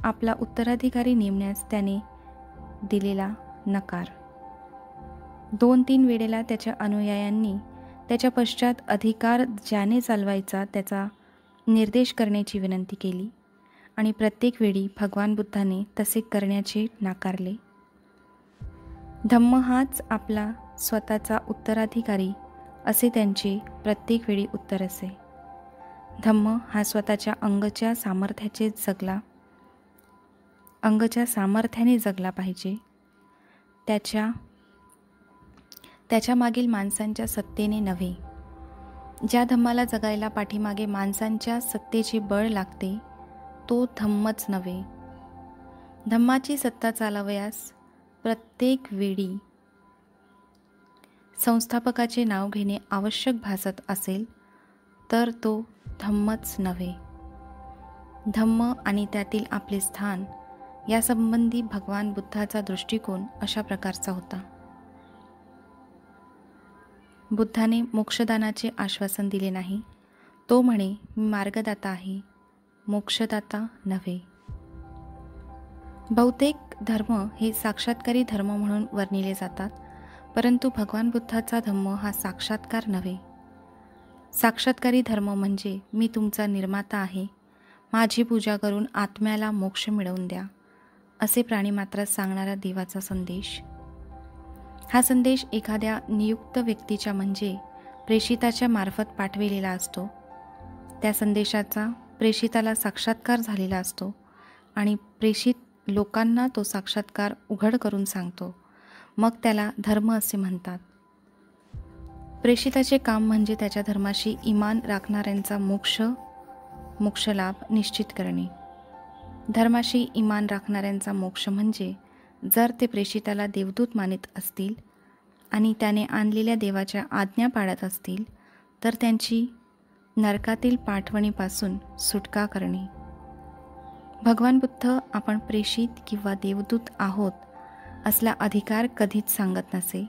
आपला उत्तराधिकारी नेमण्यास त्याने दिलेला नकार. 2-3 वेळेला त्याच्या अनुयायांनी त्याच्या पश्चात अधिकार ज्याने चालवायचा त्याचा निर्देश करण्याची विनंती केली आणि प्रत्येक वेळी भगवान बुद्धाने तसे करण्याचे नाकारले. धम्म हाच आपला स्वतःचा उत्तराधिकारी असे त्यांचे प्रत्येक वेळी उत्तर असे. धम्म हा स्वतःच्या अंगच्या सामर्थ्याने जगला पाहिजे. त्याच्या मागील माणसांच्या सत्तेने नव्हे. ज्या धम्माला जगायला पाठीमागे माणसांच्या सत्तेचे बळ लागते तो धम्मच नव्हे. धम्माची सत्ता चालवयास प्रत्येक वेळी संस्थापकाचे नाव घेणे आवश्यक भासत असेल तर तो धम्मच नव्हे. धम्म आणि त्यातील आपले स्थान यासंबंधी भगवान बुद्धाचा दृष्टिकोन अशा प्रकारचा होता. बुद्धाने मोक्षदानाचे आश्वासन दिले नाही. तो म्हणे, मी मार्गदाता आहे, मोक्षदाता नव्हे. बहुतेक धर्म हे साक्षात्कारी धर्म म्हणून वर्णिले जातात, परंतु भगवान बुद्धाचा धम्म हा साक्षात्कार नव्हे. साक्षात्कारी धर्म म्हणजे मी तुमचा निर्माता आहे, माझी पूजा करून आत्म्याला मोक्ष मिळवून द्या, असे प्राणीमात्रास सांगणारा देवाचा संदेश. हा संदेश एखाद्या नियुक्त व्यक्तीच्या म्हणजे प्रेषिताच्या मार्फत पाठविलेला असतो. त्या संदेशाचा प्रेषिताला साक्षात्कार झालेला असतो आणि प्रेषित लोकांना तो साक्षात्कार उघड करून सांगतो. मग त्याला धर्म असे म्हणतात. प्रेषिताचे काम म्हणजे त्याच्या धर्माशी इमान राखणाऱ्यांचा मोक्षलाभ निश्चित करणे. धर्माशी इमान राखणाऱ्यांचा मोक्ष म्हणजे जर ते प्रेषिताला देवदूत मानित असतील आणि त्याने आणलेल्या देवाच्या आज्ञा पाळत असतील तर त्यांची नरकातील पाठवणीपासून सुटका करणे. भगवान बुद्ध आपण प्रेषित किंवा देवदूत आहोत असला अधिकार कधीच सांगत नसे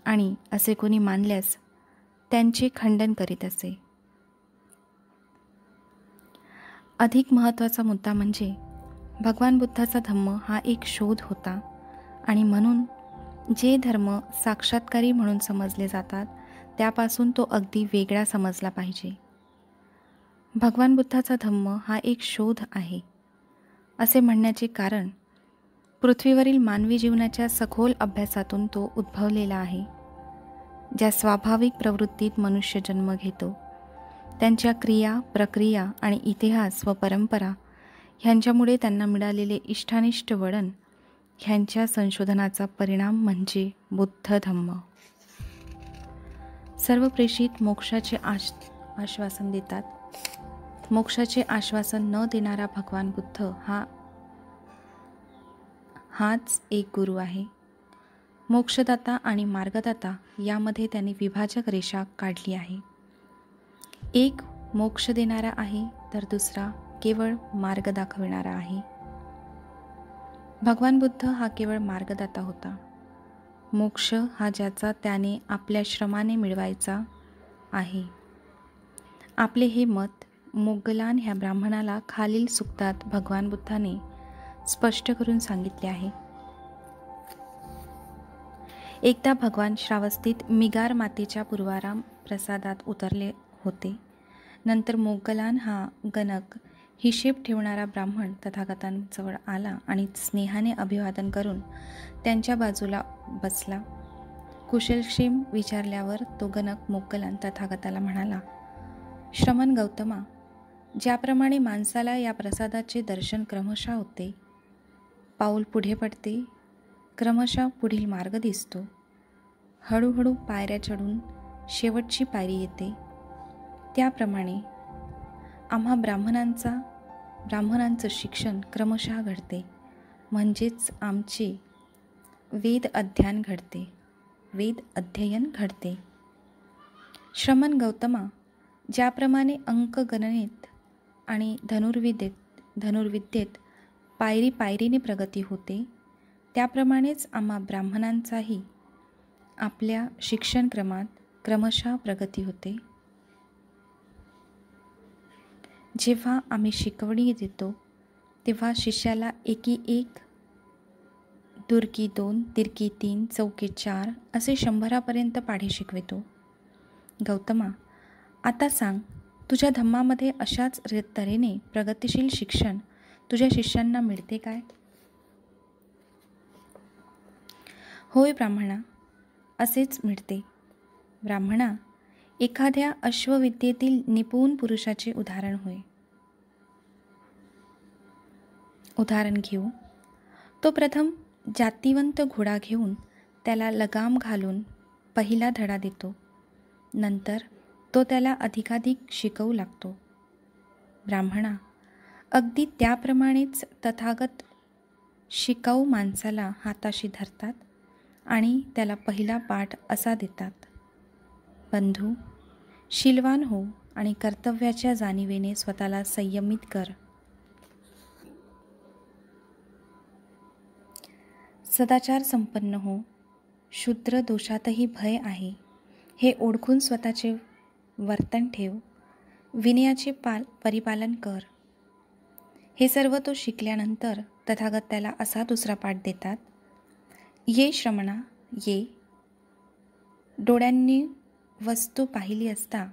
आणि असे कोणी मानल्यास त्यांचे खंडन करीत असे. अधिक महत्त्वाचा मुद्दा म्हणजे भगवान बुद्धाचा धम्म हा एक शोध होता आणि म्हणून जे धर्म साक्षात्कारी म्हणून समजले जातात त्यापासून तो अगदी वेगळा समजला पाहिजे. भगवान बुद्धाचा धम्म हा एक शोध आहे असे म्हणण्याचे कारण पृथ्वीवरील मानवी जीवनाच्या सखोल अभ्यासातून तो उद्भवलेला आहे. ज्या स्वाभाविक प्रवृत्तीत मनुष्य जन्म घेतो त्यांच्या क्रिया, प्रक्रिया आणि इतिहास व परंपरा ह्यांच्यामुळे त्यांना मिळालेले इष्टानिष्ट वळण ह्यांच्या संशोधनाचा परिणाम म्हणजे बुद्ध धम्म. सर्व प्रेषित मोक्षाचे आश्वासन देतात. मोक्षाचे आश्वासन न देणारा भगवान बुद्ध हाच एक गुरु आहे. मोक्षदाता आणि मार्गदाता यामध्ये त्यांनी विभाजक रेषा काढली आहे. एक मोक्ष देणारा आहे तर दुसरा केवळ मार्ग दाखविणारा आहे. भगवान बुद्ध हा केवळ मार्गदाता होता. मोक्ष हा ज्याचा त्याने आपल्या श्रमाने मिळवायचा आहे. आपले हे मत मोग्गलान ह्या ब्राह्मणाला खालील सूक्तात भगवान बुद्धाने स्पष्ट करून सांगितले आहे. एकदा भगवान श्रावस्तीत मिगार मातेच्या पूर्वाराम प्रसादात उतरले होते. नंतर मोग्गलान हा गणक हिशेब ठेवणारा ब्राह्मण तथागतांजवळ आला आणि स्नेहाने अभिवादन करून त्यांच्या बाजूला बसला. कुशलक्षेम विचारल्यावर तो गणक मोग्गलान तथागताला म्हणाला, श्रमण गौतमा, ज्याप्रमाणे माणसाला या प्रसादाचे दर्शन क्रमशः होते, पाऊल पुढे पडते, क्रमशः पुढील मार्ग दिसतो, हळूहळू पायऱ्या चढून शेवटची पायरी येते, त्याप्रमाणे आम्हा ब्राह्मणांचं शिक्षण क्रमशः घडते, म्हणजेच आमचे वेद अध्ययन घडते. श्रमण गौतमा, ज्याप्रमाणे अंकगणनेत आणि धनुर्विद्येत पायरी पायरीने प्रगती होते, त्याप्रमाणेच आम्हा ब्राह्मणांचाही आपल्या शिक्षणक्रमात क्रमशः प्रगती होते. जेव्हा आम्ही शिकवणी देतो तेव्हा शिष्याला एकी 1, दुर्की 2, तिरकी 3, चौके 4 असे 100पर्यंत पाढे शिकवितो. गौतमा, आता सांग, तुझ्या धम्मामध्ये अशाच तऱ्हेने प्रगतिशील शिक्षण तुझ्या शिष्यांना मिळते काय? होय ब्राह्मणा, असेच मिळते. ब्राह्मणा, एखाद्या अश्वविद्येतील निपुण पुरुषाचे उदाहरण होय. उदाहरण घेऊ. तो प्रथम जातिवंत घोडा घेऊन त्याला लगाम घालून पहिला धडा देतो. नंतर तो त्याला अधिकाधिक शिकवू लागतो. ब्राह्मणा, अगदी त्याप्रमाणेच तथागत शिकाऊ माणसाला हाताशी धरतात आणि त्याला पहिला पाठ असा देतात. बंधू, शीलवान हो आणि कर्तव्याच्या जाणीवेने स्वतःला संयमित कर. सदाचार संपन्न हो. शूद्र दोषातही भय आहे हे ओळखून स्वतःचे वर्तन ठेव. विनयाचे परिपालन कर. हे सर्व तो शिकल्यानंतर तथागत त्याला असा दुसरा पाठ देतात. ये श्रमणा, ये. डोळ्यांनी वस्तू पाहिली असता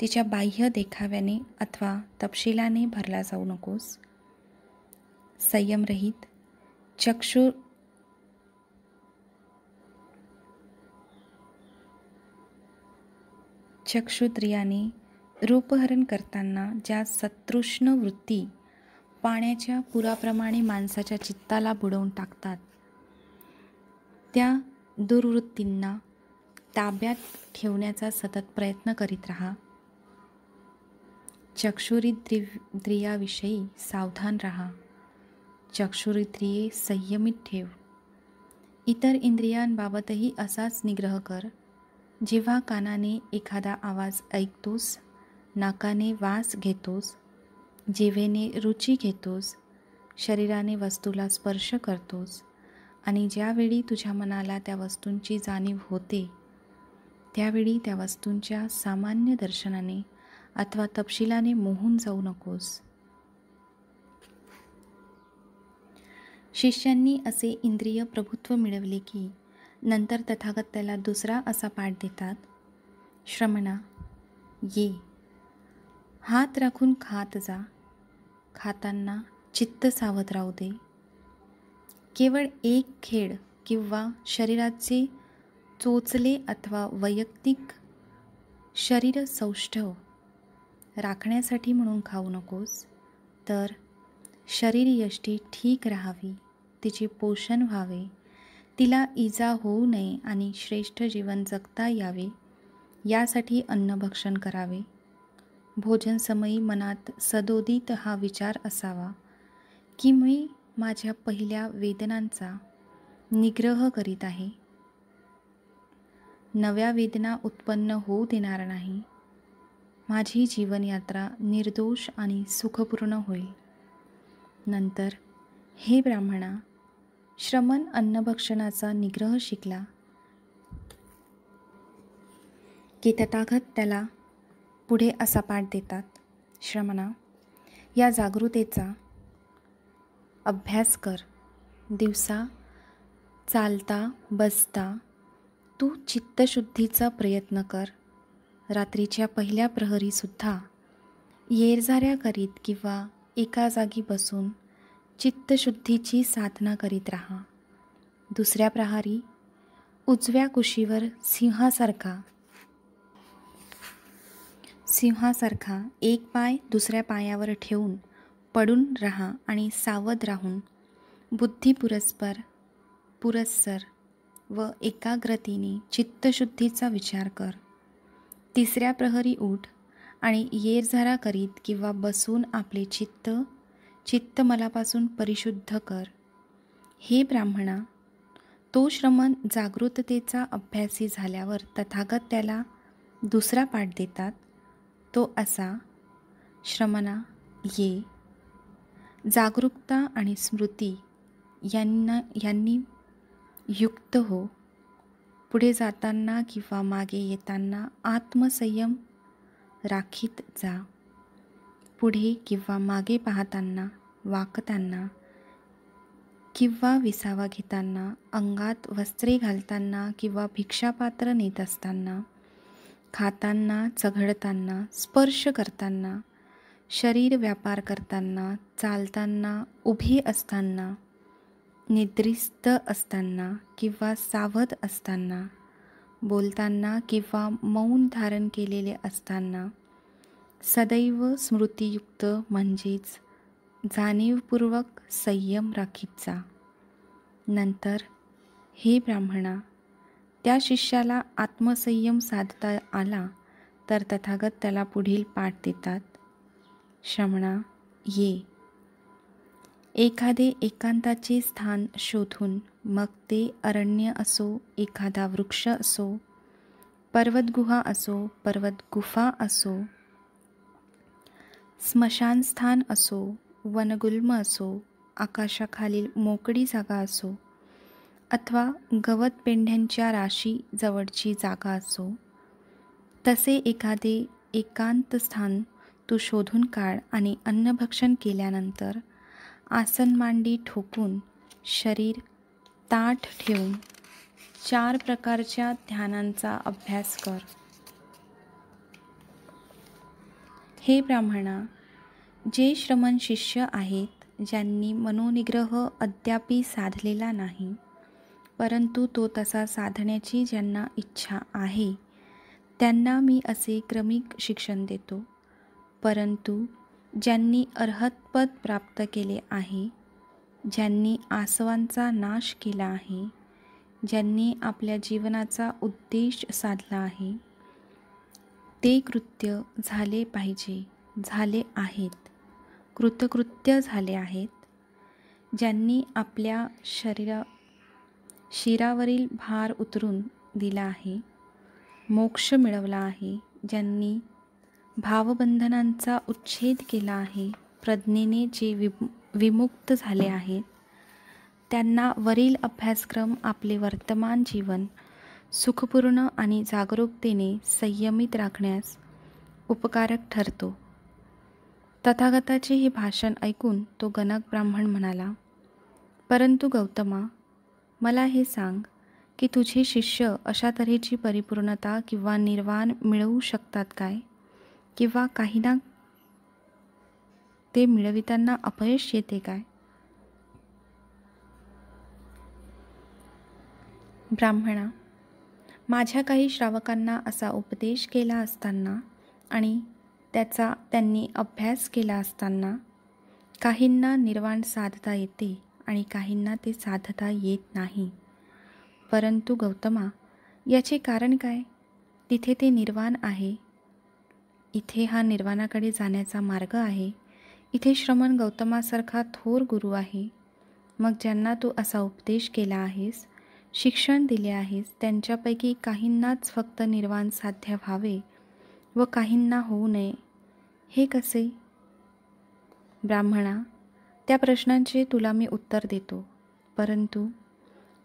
तिच्या बाह्य देखाव्याने अथवा तपशिलाने भरला जाऊ नकोस. संयमरहित चक्षुद्रियाने रूपहरण करताना ज्या सतृष्ण वृत्ती पाण्याच्या पुराप्रमाणे माणसाच्या चित्ताला बुडवून टाकतात, त्या दुर्वृत्तींना ताब्यात ठेवण्याचा सतत प्रयत्न करीत राहा. चक्षुरिंद्रियाविषयी सावधान राहा. चक्षुरिंद्रिये संयमित ठेव. इतर इंद्रियांबाबतही असाच निग्रह कर. जेव्हा कानाने एखादा आवाज ऐकतोस, नाकाने वास घेतोस, जिभेने रुची घेतोस, शरीराने वस्तूला स्पर्श करतोस आणि ज्यावेळी तुझ्या मनाला त्या वस्तूंची जाणीव होते, त्यावेळी त्या वस्तूंच्या सामान्य दर्शनाने अथवा तपशिलाने मोहून जाऊ नकोस. शिष्यांनी असे इंद्रिय प्रभुत्व मिळवले की नंतर तथागत त्याला दुसरा असा पाठ देतात. श्रमणा, ये. हात राखून खात जा. खाताना चित्त सावध राहू दे. केवळ एक खेळ किंवा शरीराचे चोचले अथवा वैयक्तिक शरीर सौष्ठव राखण्यासाठी म्हणून खाऊ नकोस, तर शरीरयष्टी ठीक राहावी, तिचे पोषण व्हावे, तिला इजा होऊ नये आणि श्रेष्ठ जीवन जगता यावे यासाठी अन्नभक्षण करावे. भोजनसमयी मनात सदोदित हा विचार असावा की मी माझ्या पहिल्या वेदनांचा निग्रह करीत आहे. नव्या वेदना उत्पन्न होऊ देणार नाही. माझी जीवनयात्रा निर्दोष आणि सुखपूर्ण होईल. नंतर, हे ब्राह्मणा, श्रमण अन्नभक्षणाचा निग्रह शिकला की तथागत त्याला पुढे असा पाठ देतात. श्रमणा, या जागृतेचा अभ्यास कर. दिवसा चालता बसता तू चित्तशुद्धीचा प्रयत्न कर. रात्रीच्या पहिल्या प्रहरीसुद्धा येरझाऱ्या करीत किंवा एका जागी बसून चित्तशुद्धीची साधना करीत राहा. दुसऱ्या प्रहारी उजव्या कुशीवर सिंहासारखा एक पाय दुसऱ्या पायावर ठेवून पडून राहा आणि सावध राहून बुद्धी पुरस्सर व एकाग्रतेने चित्तशुद्धीचा विचार कर. तिसऱ्या प्रहरी उठ आणि येरझारा करीत किंवा बसून आपले चित्त मलापासून परिशुद्ध कर. हे ब्राह्मणा, तो श्रमण जागृततेचा अभ्यासी झाल्यावर तथागत त्याला दुसरा पाठ देतात. तो असा. श्रमणा, ये. जागरूकता आणि स्मृती यांनी युक्त हो. पुढे जाताना किंवा मागे येताना आत्मसंयम राखीत जा. पुढे किंवा मागे पाहताना वाकताना किंवा विसावा घेताना, अंगात वस्त्रे घालताना किंवा भिक्षापात्र नेत असताना, खाताना, चघळताना, स्पर्श करताना, शरीर व्यापार करताना, चालताना, उभे असताना, निद्रिस्त असताना किंवा सावध असताना, बोलताना किंवा मौन धारण केलेले असताना, सदैव स्मृतियुक्त म्हणजेच जाणीवपूर्वक संयम राखीत जा. नंतर हे ब्राह्मणा, त्या शिष्याला आत्मसंयम साधता आला तर तथागत त्याला पुढील पाठ देतात. श्रमणा, ये. एखादे एकांताचे स्थान शोधून, मग ते अरण्य असो, एखादा वृक्ष असो, पर्वतगुहा असो, पर्वतगुफा असो, स्मशानस्थान असो, वनगुल्म असो, आकाशाखालील मोकळी जागा असो, अथवा गवत पेंढ्यांच्या राशी जवळची जागा असो, तसे एखादे एकांत स्थान तू शोधून काढ आणि अन्नभक्षण केल्यानंतर आसन मांडी ठोकून शरीर ताठ ठेवून 4 प्रकारच्या ध्यानांचा अभ्यास कर. हे ब्राह्मणा, जे श्रमण शिष्य आहेत, ज्यांनी मनोनिग्रह अद्यापि साधलेला नाही, परंतु तो तसा साधण्याची ज्यांना इच्छा आहे, त्यांना मी असे क्रमिक शिक्षण देतो. परंतु ज्यांनी अर्हतपद प्राप्त केले आहे, ज्यांनी आसवांचा नाश केला आहे, ज्यांनी आपल्या जीवनाचा उद्देश साधला आहे, ते कृत्य झाले पाहिजे, झाले आहेत, कृतकृत्य झाले आहेत. ज्यांनी आपल्या शिरावरील भार उतरून दिला आहे, मोक्ष मिळवला आहे, ज्यांनी भावबंधनांचा उच्छेद केला आहे, प्रज्ञेने जे विमुक्त झाले आहेत, त्यांना वरील अभ्यासक्रम आपले वर्तमान जीवन सुखपूर्ण आणि जागरूकतेने संयमित राखण्यास उपकारक ठरतो. तथागताचे हे भाषण ऐकून तो गणक ब्राह्मण म्हणाला, परंतु गौतमा, मला हे सांग की तुझे शिष्य अशा तऱ्हेची परिपूर्णता किंवा निर्वाण मिळवू शकतात काय, किंवा काहींना ते मिळविताना अपयश येते काय? ब्राह्मणा, माझ्या काही श्रावकांना असा उपदेश केला असताना आणि त्याचा त्यांनी अभ्यास केला असताना काहींना निर्वाण साधता येते आणि काहींना ते साधता येत नाही. परंतु गौतमा, याचे कारण काय? तिथे ते निर्वाण आहे, इथे हा निर्वाणाकडे जाण्याचा मार्ग आहे. इथे श्रमण गौतमासारखा थोर गुरु आहे. मग ज्यांना तू असा उपदेश केला आहेस, शिक्षण दिले आहेस, त्यांच्यापैकी काहींनाच फक्त निर्वाण साध्य व्हावे व काहींना होऊ नये, हे कसे? ब्राह्मणा, त्या प्रश्नांचे तुला मी उत्तर देतो, परंतु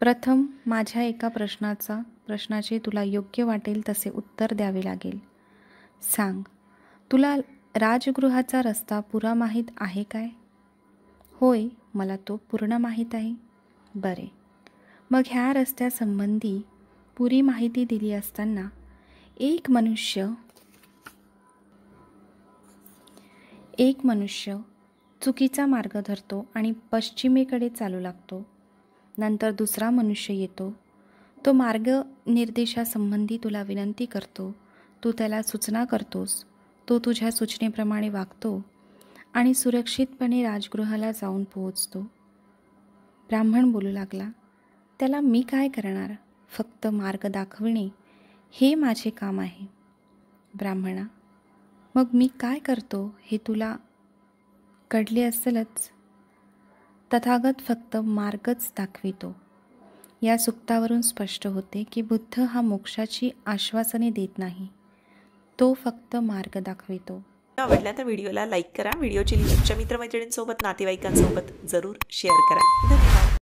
प्रथम माझ्या एका प्रश्नाचे तुला योग्य वाटेल तसे उत्तर द्यावे लागेल. सांग, तुला राजगृहाचा रस्ता पुरा माहीत आहे काय? होय, मला तो पूर्ण माहीत आहे. बरे, मग ह्या रस्त्यासंबंधी पुरी माहिती दिली असताना एक मनुष्य चुकीचा मार्ग धरतो आणि पश्चिमेकडे चालू लागतो. नंतर दुसरा मनुष्य येतो, तो मार्ग निर्देशासंबंधी तुला विनंती करतो. तू त्याला सूचना करतोस, तो तुझ्या सूचनेप्रमाणे वागतो आणि सुरक्षितपणे राजगृहाला जाऊन पोहोचतो. ब्राह्मण बोलू लागला, त्याला मी काय करणार? फक्त मार्ग दाखविणे हे माझे काम आहे. ब्राह्मणा, मग मी काय करतो हे तुला कळले असेलच. तथागत फक्त मार्गच दाखवितो. या सुक्तावरून स्पष्ट होते की बुद्ध हा मोक्षाची आश्वासने देत नाही, तो फक्त मार्ग दाखवितो. आवडला तर व्हिडिओला लाईक करा. व्हिडिओची लिंक तुमच्या मित्रमैत्रिणींसोबत, नातेवाईकांसोबत जरूर शेअर करा. धन्यवाद.